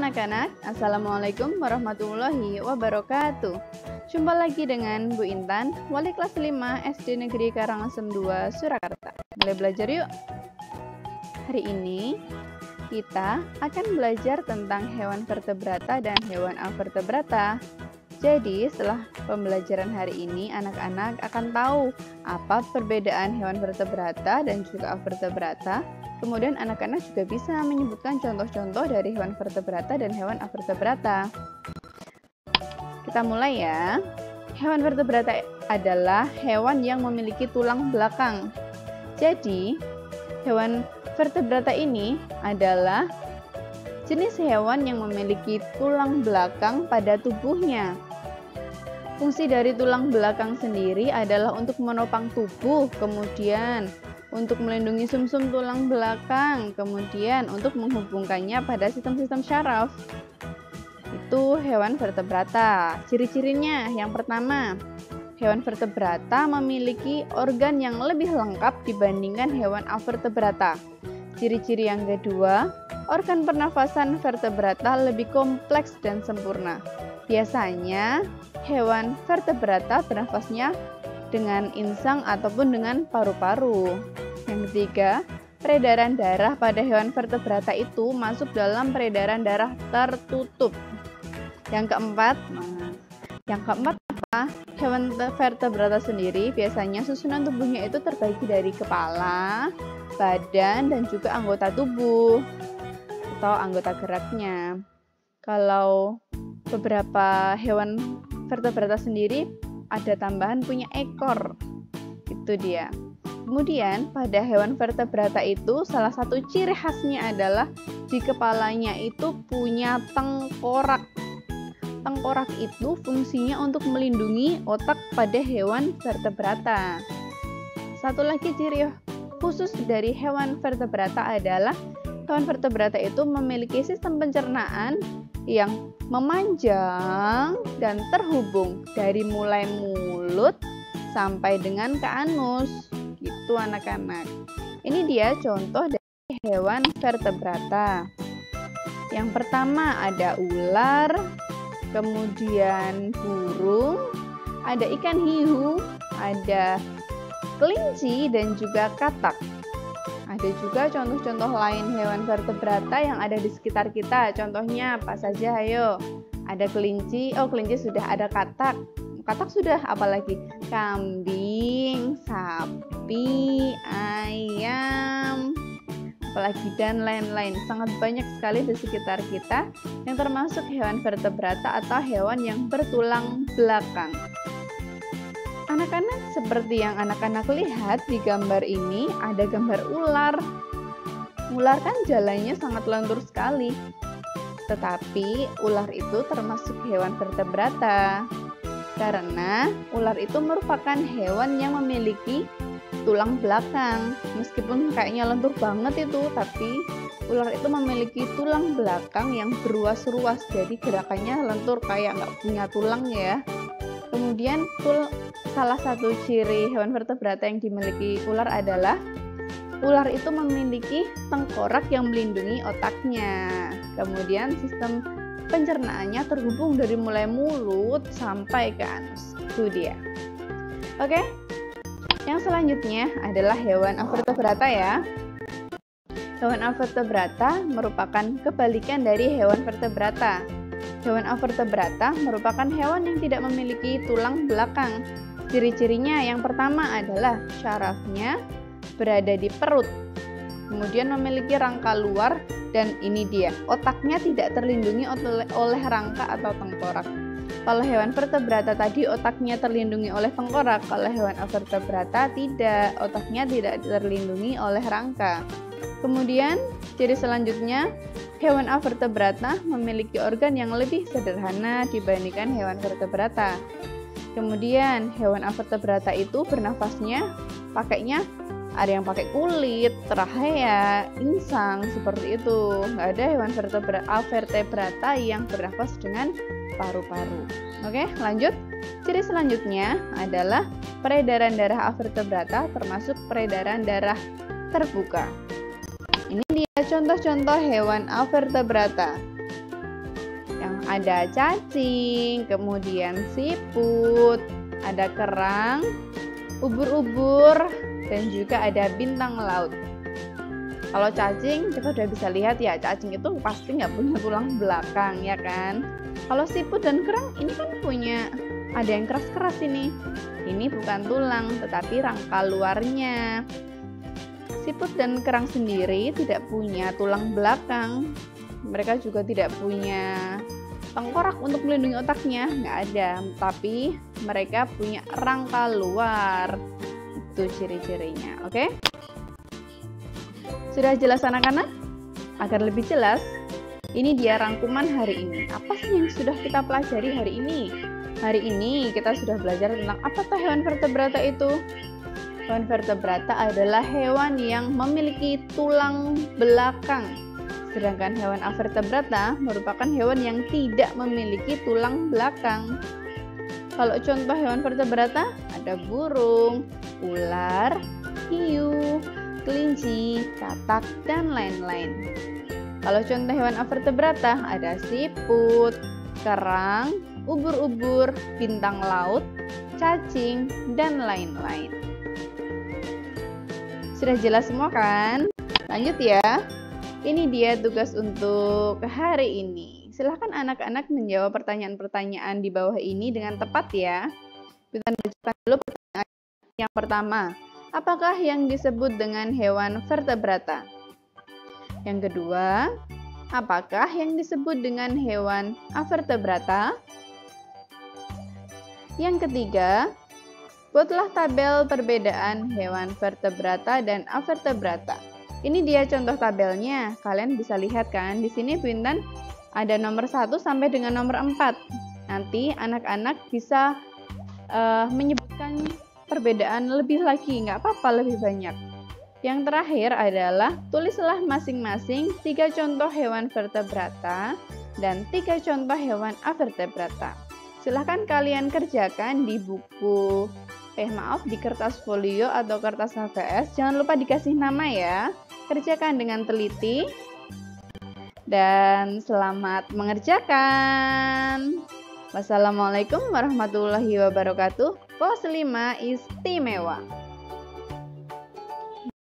anak-anak, Assalamualaikum warahmatullahi wabarakatuh. Jumpa lagi dengan Bu Intan, wali kelas 5 SD Negeri Karangasem 2, Surakarta. Mulai belajar yuk. Hari ini kita akan belajar tentang hewan vertebrata dan hewan avertebrata. Jadi setelah pembelajaran hari ini, anak-anak akan tahu apa perbedaan hewan vertebrata dan juga avertebrata. Kemudian anak-anak juga bisa menyebutkan contoh-contoh dari hewan vertebrata dan hewan avertebrata. Kita mulai ya. Hewan vertebrata adalah hewan yang memiliki tulang belakang. Jadi, hewan vertebrata ini adalah jenis hewan yang memiliki tulang belakang pada tubuhnya. Fungsi dari tulang belakang sendiri adalah untuk menopang tubuh, kemudian untuk melindungi sumsum tulang belakang, kemudian untuk menghubungkannya pada sistem-sistem syaraf. Itu hewan vertebrata. Ciri-cirinya yang pertama, hewan vertebrata memiliki organ yang lebih lengkap dibandingkan hewan avertebrata. Ciri-ciri yang kedua, organ pernafasan vertebrata lebih kompleks dan sempurna. Biasanya, hewan vertebrata bernafasnya dengan insang ataupun dengan paru-paru. Yang ketiga, peredaran darah pada hewan vertebrata itu masuk dalam peredaran darah tertutup. Yang keempat apa? Hewan vertebrata sendiri biasanya susunan tubuhnya itu terbagi dari kepala, badan, dan juga anggota tubuh atau anggota geraknya. Kalau beberapa hewan vertebrata sendiri ada tambahan punya ekor. Itu dia. Kemudian pada hewan vertebrata itu salah satu ciri khasnya adalah di kepalanya itu punya tengkorak. Tengkorak itu fungsinya untuk melindungi otak pada hewan vertebrata. Satu lagi ciri khusus dari hewan vertebrata adalah hewan vertebrata itu memiliki sistem pencernaan yang memanjang dan terhubung dari mulai mulut sampai dengan ke anus. Gitu anak-anak. Ini dia contoh dari hewan vertebrata. Yang pertama ada ular, kemudian burung, ada ikan hiu, ada kelinci, dan juga katak. Ada juga contoh-contoh lain hewan vertebrata yang ada di sekitar kita. Contohnya apa saja? Ayo. Ada kelinci. Oh, kelinci sudah. Ada katak. Katak sudah. Apalagi? Kambing, sapi, ayam, apalagi dan lain-lain. Sangat banyak sekali di sekitar kita yang termasuk hewan vertebrata atau hewan yang bertulang belakang. Anak-anak, seperti yang anak-anak lihat di gambar ini, ada gambar ular. Ular kan jalannya sangat lentur sekali. Tetapi ular itu termasuk hewan vertebrata. Karena ular itu merupakan hewan yang memiliki tulang belakang. Meskipun kayaknya lentur banget itu, tapi ular itu memiliki tulang belakang yang berruas-ruas. Jadi gerakannya lentur kayak nggak punya tulang ya. Kemudian salah satu ciri hewan vertebrata yang dimiliki ular adalah ular itu memiliki tengkorak yang melindungi otaknya. Kemudian sistem pencernaannya terhubung dari mulai mulut sampai ke anus. Itu dia. Oke. Yang selanjutnya adalah hewan avertebrata ya. Hewan avertebrata merupakan kebalikan dari hewan vertebrata. Hewan avertebrata merupakan hewan yang tidak memiliki tulang belakang. Ciri-cirinya yang pertama adalah syarafnya berada di perut. Kemudian memiliki rangka luar, dan ini dia, otaknya tidak terlindungi oleh rangka atau tengkorak. Kalau hewan vertebrata tadi otaknya terlindungi oleh tengkorak, kalau hewan avertebrata tidak, otaknya tidak terlindungi oleh rangka. Kemudian ciri selanjutnya, hewan avertebrata memiliki organ yang lebih sederhana dibandingkan hewan vertebrata. Kemudian hewan avertebrata itu bernafasnya pakainya ada yang pakai kulit, trachea, insang, seperti itu. Nggak ada hewan avertebrata yang bernafas dengan paru-paru. Oke, lanjut. Ciri selanjutnya adalah peredaran darah avertebrata termasuk peredaran darah terbuka. Ini dia contoh-contoh hewan avertebrata. Ada cacing, kemudian siput, ada kerang, ubur-ubur, dan juga ada bintang laut. Kalau cacing, kita udah bisa lihat ya, cacing itu pasti nggak punya tulang belakang, ya kan? Kalau siput dan kerang, ini kan punya, ada yang keras-keras ini. Ini bukan tulang, tetapi rangka luarnya. Siput dan kerang sendiri tidak punya tulang belakang. Mereka juga tidak punya tengkorak untuk melindungi otaknya, nggak ada. Tapi mereka punya rangka luar. Itu ciri-cirinya, oke? Sudah jelas anak-anak? Agar lebih jelas, ini dia rangkuman hari ini. Apa sih yang sudah kita pelajari hari ini? Hari ini kita sudah belajar tentang apa tuh hewan vertebrata itu? Hewan vertebrata adalah hewan yang memiliki tulang belakang. Sedangkan hewan avertebrata merupakan hewan yang tidak memiliki tulang belakang. Kalau contoh hewan vertebrata, ada burung, ular, hiu, kelinci, katak, dan lain-lain. Kalau contoh hewan avertebrata, ada siput, kerang, ubur-ubur, bintang laut, cacing, dan lain-lain. Sudah jelas semua kan? Lanjut ya. Ini dia tugas untuk hari ini. Silahkan anak-anak menjawab pertanyaan-pertanyaan di bawah ini dengan tepat ya. Kita bacakan dulu pertanyaan yang pertama. Apakah yang disebut dengan hewan vertebrata? Yang kedua, apakah yang disebut dengan hewan avertebrata? Yang ketiga, buatlah tabel perbedaan hewan vertebrata dan avertebrata. Ini dia contoh tabelnya. Kalian bisa lihat kan, di sini Bu Intan ada nomor 1 sampai dengan nomor 4. Nanti anak-anak bisa menyebutkan perbedaan lebih lagi, nggak apa-apa lebih banyak. Yang terakhir adalah tulislah masing-masing 3 contoh hewan vertebrata dan 3 contoh hewan avertebrata. Silahkan kalian kerjakan di buku, di kertas folio atau kertas HVS. Jangan lupa dikasih nama ya. Kerjakan dengan teliti. Dan selamat mengerjakan. Wassalamualaikum warahmatullahi wabarakatuh. Pos 5 istimewa.